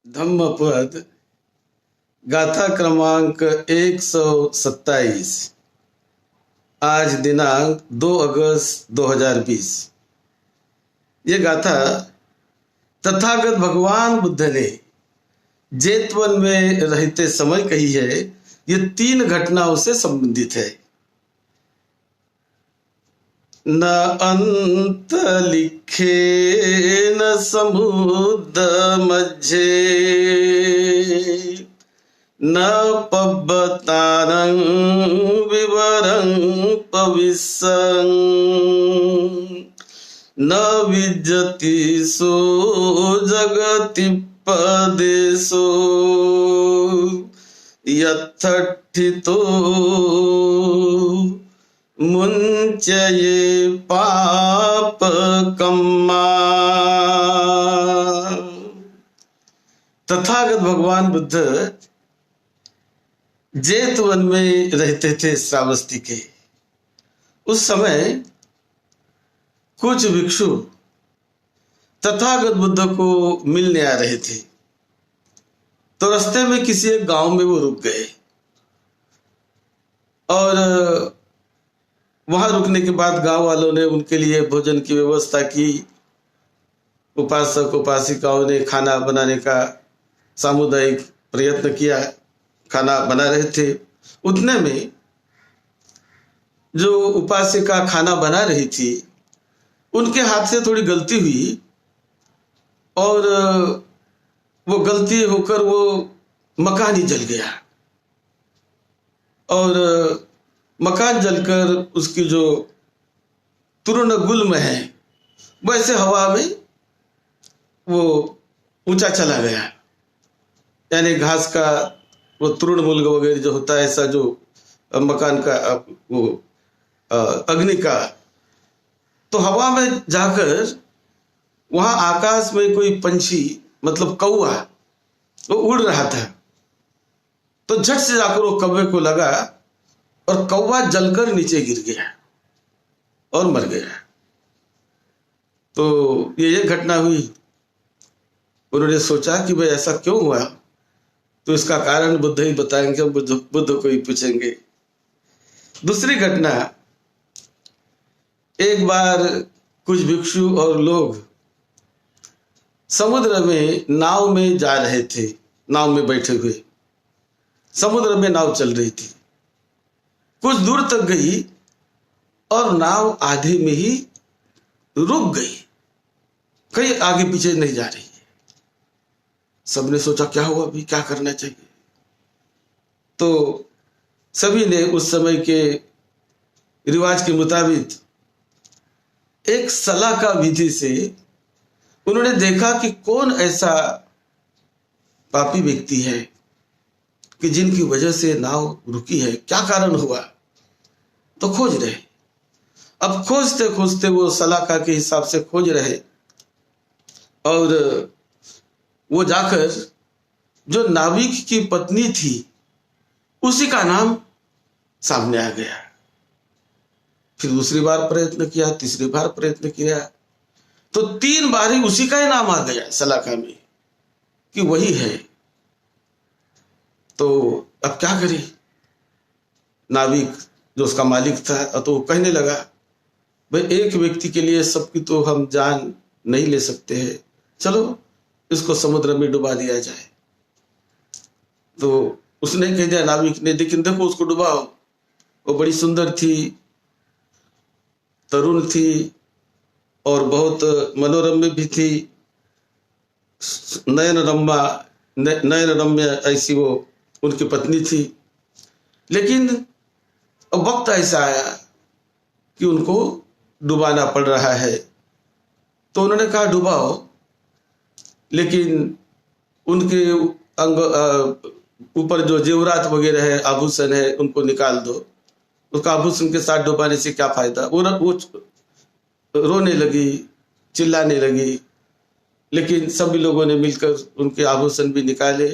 धम्मपद गाथा क्रमांक 127। आज दिनांक 2 अगस्त 2020। ये गाथा तथागत भगवान बुद्ध ने जेतवन में रहते समय कही है। ये 3 घटनाओं से संबंधित है। न अंत लिखे न समुद्र मध्य न पब्बतारं विवरं पविसं न विद्यति सो जगति पदेशो यत्थितो मुंचये पाप कम्मा। तथागत भगवान बुद्ध जेतवन में रहते थे श्रावस्ती के। उस समय कुछ भिक्षु तथागत बुद्ध को मिलने आ रहे थे, तो रास्ते में किसी एक गांव में वो रुक गए और वहां रुकने के बाद गांव वालों ने उनके लिए भोजन की व्यवस्था की। उपासक उपासिकाओं ने खाना बनाने का सामुदायिक प्रयत्न किया, खाना बना रहे थे। उतने में जो उपासिका खाना बना रही थी, उनके हाथ से थोड़ी गलती हुई और वो गलती होकर वो मकान ही जल गया और मकान जलकर उसकी जो तूर्ण गुल्म है वैसे हवा में वो ऊंचा चला गया। यानी घास का वो तृणमूल वगैरह जो होता है, ऐसा जो मकान का वो अग्नि का, तो हवा में जाकर वहां आकाश में कोई पंछी मतलब कौवा वो उड़ रहा था, तो झट से जाकर वो कौवे को लगा और कौवा जलकर नीचे गिर गया और मर गया। तो ये घटना हुई। उन्होंने सोचा कि भाई ऐसा क्यों हुआ, तो इसका कारण बुद्ध ही बताएंगे, बुद्ध को ही पूछेंगे। दूसरी घटना, एक बार कुछ भिक्षु और लोग समुद्र में नाव में जा रहे थे, नाव में बैठे हुए। समुद्र में नाव चल रही थी, कुछ दूर तक गई और नाव आधे में ही रुक गई, कहीं आगे पीछे नहीं जा रही है। सबने सोचा क्या हुआ, अभी क्या करना चाहिए। तो सभी ने उस समय के रिवाज के मुताबिक एक सलाका विधि से उन्होंने देखा कि कौन ऐसा पापी व्यक्ति है कि जिनकी वजह से नाव रुकी है, क्या कारण हुआ। तो खोज रहे। अब खोजते खोजते वो सलाका के हिसाब से खोज रहे और वो जाकर जो नाविक की पत्नी थी उसी का नाम सामने आ गया। फिर दूसरी बार प्रयत्न किया, तीसरी बार प्रयत्न किया, तो 3 बार ही उसी का ही नाम आ गया सलाका में कि वही है। तो अब क्या करे। नाविक जो उसका मालिक था, तो वो कहने लगा भाई एक व्यक्ति के लिए सबकी तो हम जान नहीं ले सकते हैं, चलो इसको समुद्र में डुबा दिया जाए। तो उसने कह दिया, नाविक ने, लेकिन देखो उसको डुबाओ, वो बड़ी सुंदर थी, तरुण थी और बहुत मनोरम्य भी थी, नयन रम्य ऐसी वो उनकी पत्नी थी। लेकिन अब वक्त ऐसा आया कि उनको डुबाना पड़ रहा है। तो उन्होंने कहा डुबाओ, लेकिन उनके अंग ऊपर जो जेवरात वगैरह है, आभूषण है, उनको निकाल दो। उसका आभूषण के साथ डुबाने से क्या फायदा। वो रोने लगी, चिल्लाने लगी, लेकिन सभी लोगों ने मिलकर उनके आभूषण भी निकाले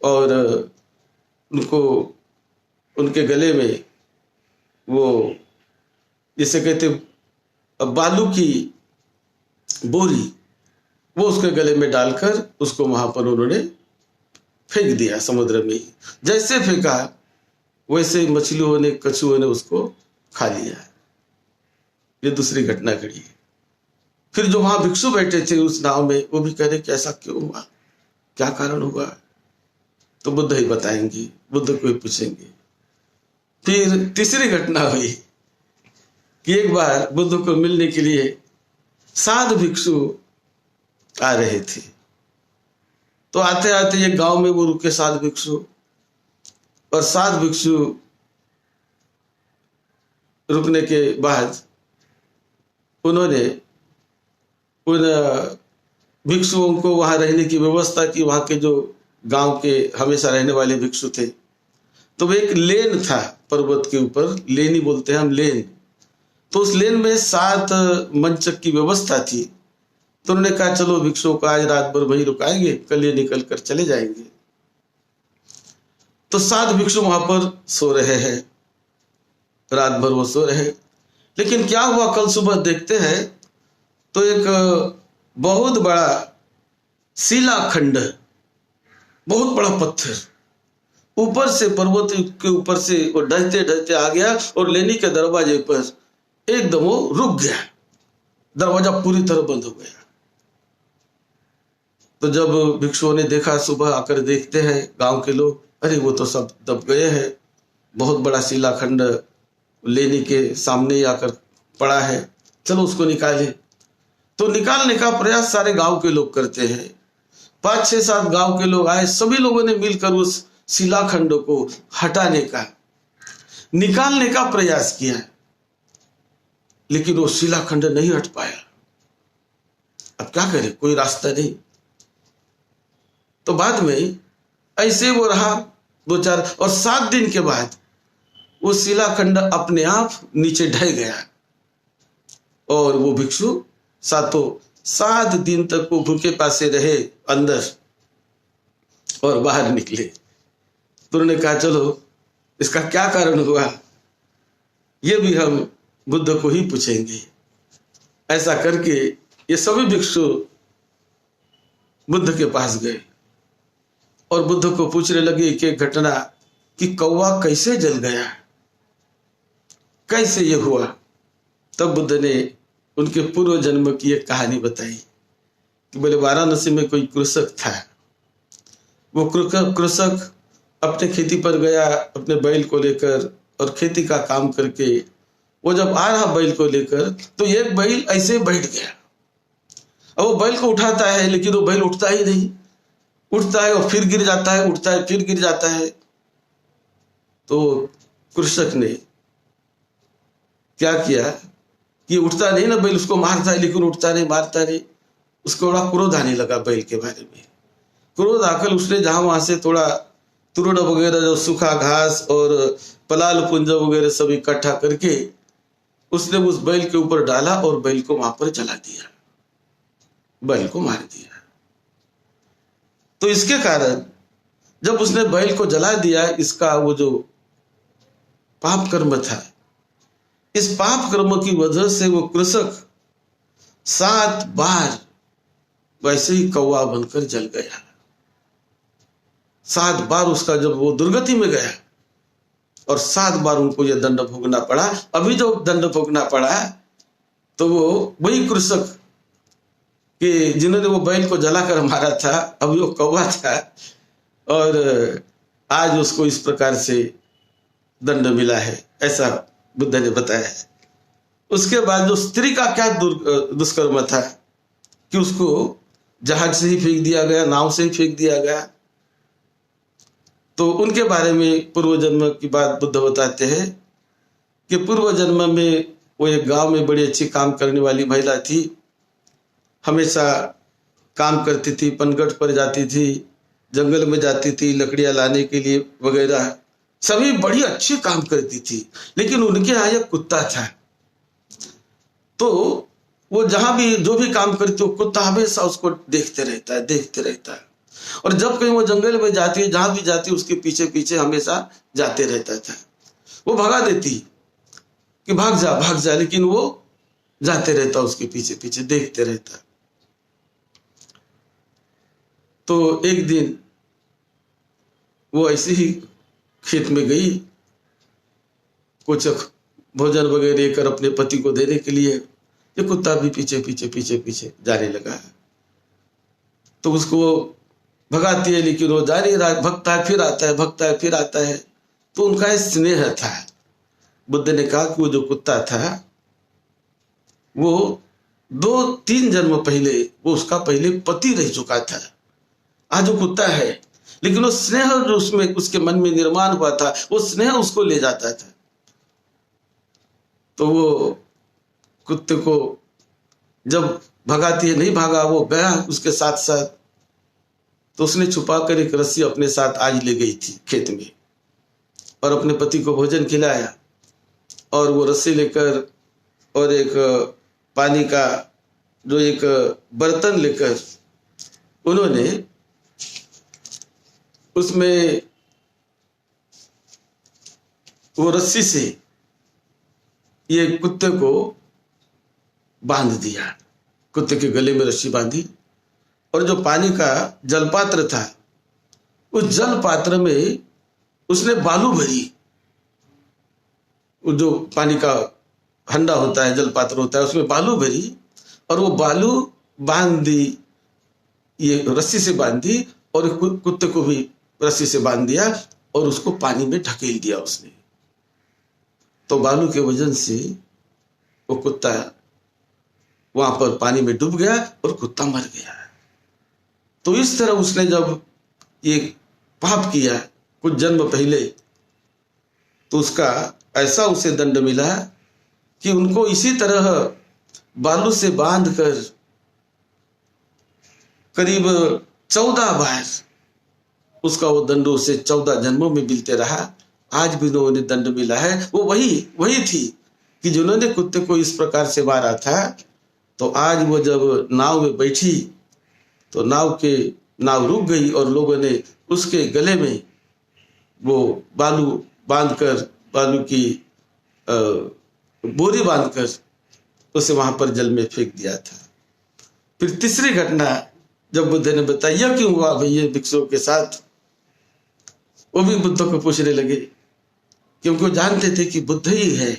और उनको उनके गले में वो जिसे कहते बालू की बोरी वो उसके गले में डालकर उसको वहां पर उन्होंने फेंक दिया समुद्र में। जैसे फेंका वैसे मछलियों ने, कछुओं ने उसको खा लिया। ये दूसरी घटना घड़ी। फिर जो वहां भिक्षु बैठे थे उस नाव में, वो भी कह रहे कि ऐसा क्यों हुआ, क्या कारण हुआ। तो बुद्ध ही बताएंगे, बुद्ध को ही पूछेंगे। फिर तीसरी घटना हुई कि एक बार बुद्ध को मिलने के लिए 7 भिक्षु आ रहे थे। तो आते आते एक गांव में वो रुके 7 भिक्षु, और 7 भिक्षु रुकने के बाद उन्होंने उन भिक्षुओं को वहां रहने की व्यवस्था की। वहां के जो गांव के हमेशा रहने वाले भिक्षु थे, तो वो एक लेन था पर्वत के ऊपर, लेन ही बोलते हैं हम, लेन। तो उस लेन में 7 मंचक की व्यवस्था थी। तो उन्होंने कहा चलो भिक्षुओं को आज रात भर वहीं रुकाएंगे, कल ये निकल कर चले जाएंगे। तो 7 भिक्षु वहां पर सो रहे हैं, रात भर वो सो रहे। लेकिन क्या हुआ, कल सुबह देखते हैं तो एक बहुत बड़ा शिलाखंड, बहुत बड़ा पत्थर ऊपर से, पर्वत के ऊपर से वो ढहते ढहते आ गया और लेनी के दरवाजे पर एकदम वो रुक गया। दरवाजा पूरी तरह बंद हो गया। तो जब भिक्षुओं ने देखा, सुबह आकर देखते हैं गांव के लोग, अरे वो तो सब दब गए हैं, बहुत बड़ा शिलाखंड लेनी के सामने ही आकर पड़ा है, चलो उसको निकाले। तो निकालने का प्रयास सारे गांव के लोग करते हैं। 5, 6, 7 गांव के लोग आए, सभी लोगों ने मिलकर उस शिलाखंड को हटाने का, निकालने का प्रयास किया, लेकिन वो शिलाखंड नहीं हट पाया। अब क्या करें, कोई रास्ता नहीं। तो बाद में ऐसे वो रहा 2-4 और 7 दिन के बाद वो शिलाखंड अपने आप नीचे ढह गया। और वो भिक्षु 7 दिन तक वो भूखे प्यासे रहे अंदर और बाहर निकले। तो उन्होंने कहा चलो इसका क्या कारण हुआ, ये भी हम बुद्ध को ही पूछेंगे। ऐसा करके ये सभी भिक्षु बुद्ध के पास गए और बुद्ध को पूछने लगे कि घटना कि कौवा कैसे जल गया, कैसे ये हुआ। तब बुद्ध ने उनके पूर्व जन्म की एक कहानी बताई कि बोले वाराणसी में कोई कृषक था। वो कृषक अपने खेती पर गया अपने बैल को लेकर और खेती का काम करके वो जब आ रहा बैल को लेकर तो एक बैल ऐसे बैठ गया। अब वो बैल को उठाता है लेकिन वो बैल उठता ही नहीं, उठता है और फिर गिर जाता है, उठता है फिर गिर जाता है। तो कृषक ने क्या किया कि उठता नहीं ना बैल, उसको मारता है लेकिन उठता नहीं, मारता नहीं। उसको बड़ा क्रोध आने लगा बैल के बारे में। क्रोध आकर उसने जहां वहां से थोड़ा तुरड़ वगैरह, जो सूखा घास और पलाल पुंज वगैरह सब इकट्ठा करके उसने उस बैल के ऊपर डाला और बैल को वहां पर जला दिया, बैल को मार दिया। तो इसके कारण जब उसने बैल को जला दिया, इसका वो जो पाप कर्म था, इस पाप कर्म की वजह से वो कृषक 7 बार वैसे ही कौवा बनकर जल गया। 7 बार उसका जब वो दुर्गति में गया और 7 बार उनको यह दंड भोगना पड़ा। अभी जो दंड भोगना पड़ा तो वो वही कृषक कि जिन्होंने वो बैल को जलाकर मारा था, अभी वो कौवा था और आज उसको इस प्रकार से दंड मिला है, ऐसा बुद्ध ने बताया है। उसके बाद जो स्त्री का क्या दुष्कर्म था कि उसको जहाज से ही फेंक दिया गया, नाव से ही फेंक दिया गया। तो उनके बारे में पूर्व जन्म की बात बुद्ध बताते हैं कि पूर्व जन्म में वो एक गांव में बड़ी अच्छी काम करने वाली महिला थी, हमेशा काम करती थी, पनगढ़ पर जाती थी, जंगल में जाती थी लकड़ियां लाने के लिए वगैरह, सभी बड़ी अच्छी काम करती थी। लेकिन उनके यहाँ एक कुत्ता था, तो वो जहां भी जो भी काम करती, वो कुत्ता हमेशा उसको देखते रहता है। और जब कहीं वो जंगल में जाती है, जहां भी जाती है, उसके पीछे पीछे हमेशा जाते रहता था। वो भगा देती कि भाग जा, लेकिन वो जाते रहता, उसके पीछे पीछे देखते रहता। तो एक दिन वो ऐसे ही खेत में गई, कुछ भोजन वगैरह लेकर अपने पति को देने के लिए। ये कुत्ता भी पीछे पीछे पीछे पीछे जाने लगा। तो उसको भगाती है, लेकिन वो जा नहीं रहा, भगता है फिर आता है, भगता है फिर आता है। तो उनका स्नेह था। बुद्ध ने कहा कि वो जो कुत्ता था वो 2-3 जन्म पहले वो उसका पहले पति रह चुका था। आज वो कुत्ता है, लेकिन वो स्नेह जो उसमें उसके मन में निर्माण हुआ था, वो स्नेह उसको ले जाता था। तो वो कुत्ते को जब भगाती है, नहीं भागा, वो गया उसके साथ साथ। तो उसने छुपा कर एक रस्सी अपने साथ आज ले गई थी खेत में, और अपने पति को भोजन खिलाया। और वो रस्सी लेकर और एक पानी का जो एक बर्तन लेकर उन्होंने उसमें वो रस्सी से ये कुत्ते को बांध दिया। कुत्ते के गले में रस्सी बांधी, और जो पानी का जलपात्र था उस जलपात्र में उसने बालू भरी। जो पानी का हंडा होता है, जलपात्र होता है, उसमें बालू भरी, और वो बालू बांध दी, ये रस्सी से बांध दी, और कुत्ते को भी रस्सी से बांध दिया और उसको पानी में ढकेल दिया उसने। तो बालू के वजन से वो कुत्ता वहां पर पानी में डूब गया और कुत्ता मर गया। तो इस तरह उसने जब ये पाप किया कुछ जन्म पहले, तो उसका ऐसा उसे दंड मिला कि उनको इसी तरह बालू से बांधकर करीब 14 बार उसका वो दंड उसे 14 जन्मों में मिलते रहा। आज भी उन्हें दंड मिला है। वो वही थी कि जिन्होंने कुत्ते को इस प्रकार से मारा था। तो आज वो जब नाव में बैठी तो नाव रुक गई, और लोगों ने उसके गले में वो बालू बांधकर, बालू की बोरी बांधकर उसे वहां पर जल में फेंक दिया था। फिर तीसरी घटना जब बुद्ध ने बताया क्यों हुआ भैया भिक्षुओं के साथ, वो भी बुद्ध को पूछने लगे, क्योंकि वो जानते थे कि बुद्ध ही है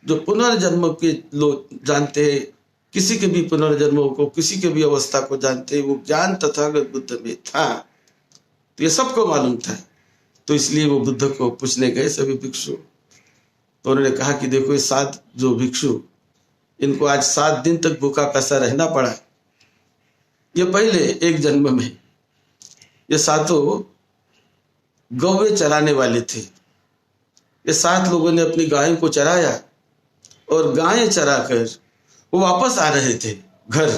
जो पुनर्जन्म के लोग जानते हैं। किसी के भी पुनर्जन्मों को, किसी के भी अवस्था को जानते, वो ज्ञान तथागत बुद्ध में था। तो ये सबको मालूम था। तो इसलिए वो बुद्ध को पूछने गए सभी भिक्षु। तो उन्होंने कहा कि देखो ये 7 जो भिक्षु, इनको आज 7 दिन तक भूखा प्यासा रहना पड़ा। ये पहले एक जन्म में ये 7 गौवे चराने वाले थे। ये 7 लोगों ने अपनी गायों को चराया, और गायें चराकर वो वापस आ रहे थे घर।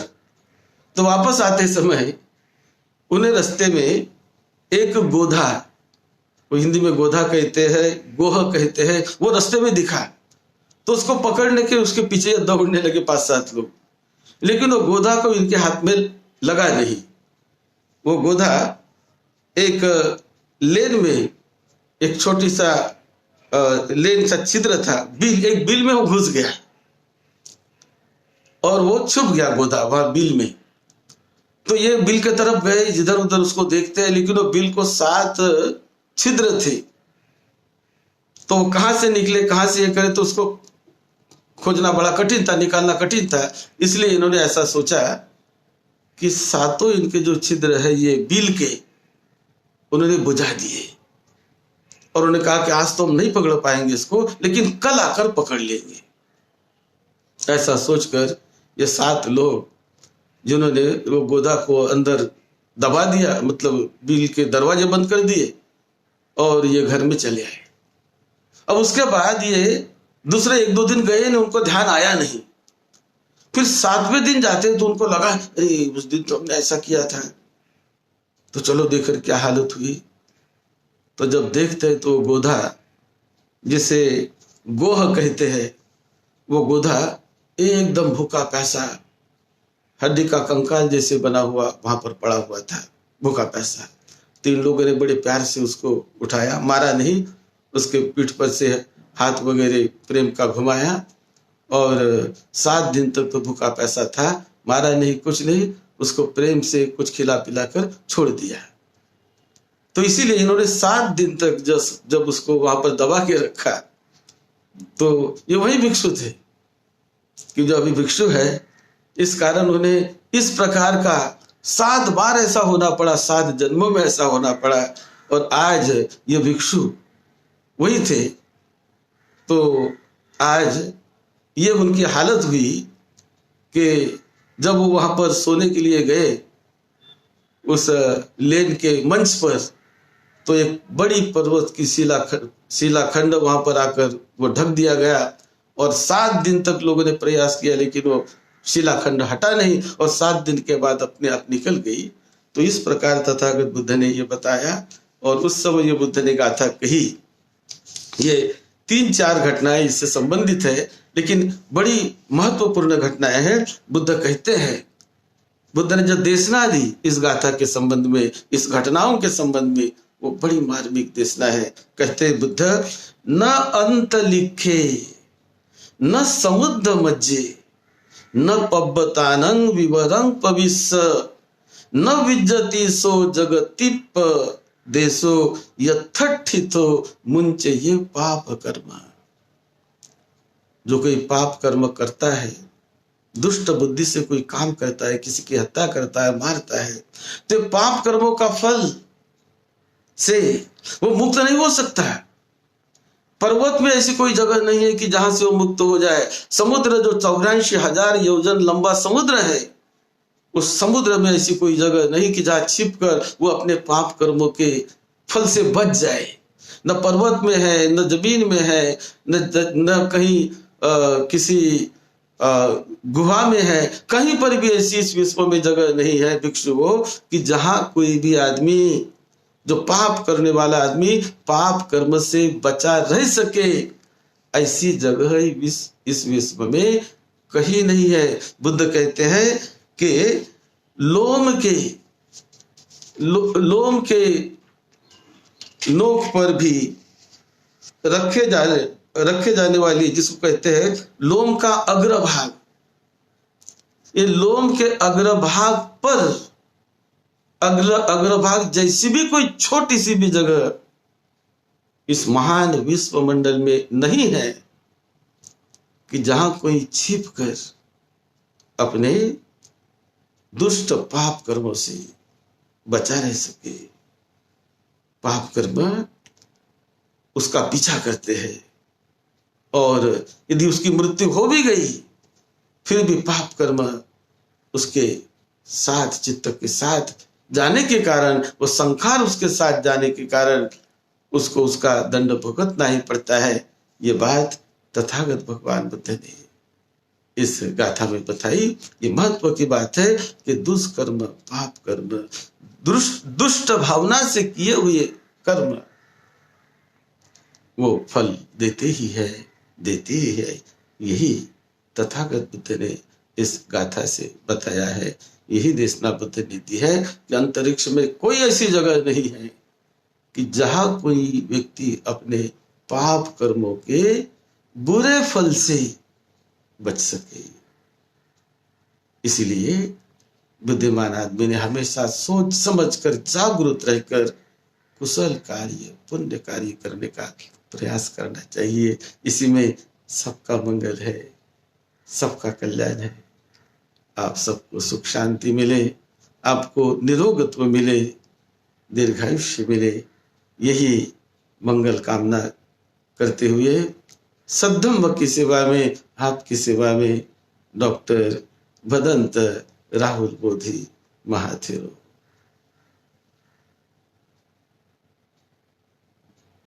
तो वापस आते समय उन्हें रास्ते में एक गोधा, वो हिंदी में गोधा कहते हैं, गोह कहते हैं, वो रास्ते में दिखा। तो उसको पकड़ने के उसके पीछे दौड़ने लगे 5-7 लोग, लेकिन वो गोधा को इनके हाथ में लगा नहीं। वो गोधा एक लेन में, एक छोटी सा लेन सा छिद्र था, एक बिल में वो घुस गया और वो छुप गया गोधा वहां बिल में। तो ये बिल के तरफ गए, जिधर उधर उसको देखते हैं, लेकिन वो बिल को 7 छिद्र थे। तो कहां से निकले, कहां से ये करे, तो उसको खोजना बड़ा कठिन था, निकालना कठिन था। इसलिए इन्होंने ऐसा सोचा कि 7 इनके जो छिद्र है ये बिल के, उन्होंने बुझा दिए। और उन्होंने कहा कि आज तो हम नहीं पकड़ पाएंगे इसको, लेकिन कल आकर पकड़ लेंगे। ऐसा सोचकर ये 7 लोग, जिन्होंने वो गोदा को अंदर दबा दिया, मतलब बिल के दरवाजे बंद कर दिए, और ये घर में चले आए। अब उसके बाद ये दूसरे 1-2 दिन गए नहीं, उनको ध्यान आया नहीं। फिर 7वें दिन जाते तो उनको लगा अरे उस दिन तो हमने ऐसा किया था, तो चलो देखकर क्या हालत हुई। तो जब देखते हैं तो गोधा, जिसे गोह कहते हैं, वो गोधा एकदम भूखा प्यासा, हड्डी का कंकाल जैसे बना हुआ वहां पर पड़ा हुआ था, भूखा प्यासा। 3 लोगों ने बड़े प्यार से उसको उठाया, मारा नहीं, उसके पीठ पर से हाथ वगैरह प्रेम का घुमाया, और 7 दिन तक तो भूखा प्यासा था, मारा नहीं, कुछ नहीं। उसको प्रेम से कुछ खिला पिलाकर छोड़ दिया। तो इसीलिए इन्होंने 7 दिन तक जब उसको वहां पर दबा के रखा, तो ये वही भिक्षु थे कि जो अभी भिक्षु है, इस कारण उन्हें इस प्रकार का 7 बार ऐसा होना पड़ा, 7 जन्मों में ऐसा होना पड़ा, और आज ये भिक्षु वही थे। तो आज ये उनकी हालत हुई कि जब वो वहां पर सोने के लिए गए उस लेन के मंच पर, तो एक बड़ी पर्वत की शिलाखंड वहां पर आकर वो ढक दिया गया, और 7 दिन तक लोगों ने प्रयास किया लेकिन वो शिलाखंड हटा नहीं, और 7 दिन के बाद अपने आप निकल गई। तो इस प्रकार तथागत बुद्ध ने ये बताया, और उस समय ये बुद्ध ने गाथा कही। ये 3-4 घटनाएं इससे संबंधित है, लेकिन बड़ी महत्वपूर्ण घटनाएं हैं। बुद्ध कहते हैं, बुद्ध ने जो देशना दी इस गाथा के संबंध में, इस घटनाओं के संबंध में, वो बड़ी मार्मिक देशना है। कहते हैं बुद्ध, न अंत लिखे न समुद्र मज्जे न पब्बतानंग विवरंग पविस्स न विज्जति सो जगतिप देशो यथठितो मुंचे ये पाप कर्म। जो कोई पाप कर्म करता है, दुष्ट बुद्धि से कोई काम करता है, किसी की हत्या करता है, मारता है, तो पाप कर्मों का फल से वो मुक्त नहीं हो सकता है। पर्वत में ऐसी कोई जगह नहीं है कि जहां से वो मुक्त हो जाए। समुद्र जो 84,000 योजन लंबा समुद्र है, उस समुद्र में ऐसी कोई जगह नहीं कि जहां छिप कर वो अपने पाप कर्मों के फल से बच जाए। न पर्वत में है, न जमीन में है, न कहीं किसी गुहा में है, कहीं पर भी ऐसी इस विश्व में जगह नहीं है भिक्षुओं कि जहां कोई भी आदमी, जो पाप करने वाला आदमी, पाप कर्म से बचा रह सके। ऐसी जगह इस विश्व में कहीं नहीं है। बुद्ध कहते हैं कि लोम के नोक पर भी रखे जाने वाली, जिसको कहते हैं लोम का अग्रभाग, ये लोम के अग्रभाग पर, अग्रभाग जैसी भी कोई छोटी सी भी जगह इस महान विश्व मंडल में नहीं है कि जहां कोई छिप कर अपने दुष्ट पाप कर्मों से बचा रह सके। पाप कर्म उसका पीछा करते हैं, और यदि उसकी मृत्यु हो भी गई फिर भी पाप कर्म उसके साथ, चित्त के साथ जाने के कारण, वो संखार उसके साथ जाने के कारण उसको उसका दंड भुगतना ही पड़ता है। ये बात तथागत भगवान बुद्ध ने इस गाथा में बताई। ये महत्व की बात है कि दुष्कर्म, पाप कर्म, दुष्ट भावना से किए हुए कर्म वो फल देते ही है। यही तथागत बुद्ध ने इस गाथा से बताया है। यही देशना बुद्ध ने दी है कि अंतरिक्ष में कोई ऐसी जगह नहीं है कि जहां कोई व्यक्ति अपने पाप कर्मों के बुरे फल से बच सके। इसीलिए बुद्धिमान आदमी ने हमेशा सोच समझ कर, जागरूक रहकर कुशल कार्य, पुण्य कार्य करने का प्रयास करना चाहिए। इसी में सबका मंगल है, सबका कल्याण है। आप सबको सुख शांति मिले, आपको निरोगत्व मिले, दीर्घायुष्य मिले, यही मंगल कामना करते हुए सद्धम्म की सेवा में, आपकी सेवा में डॉक्टर भदंत राहुल बोधी महाथेरो।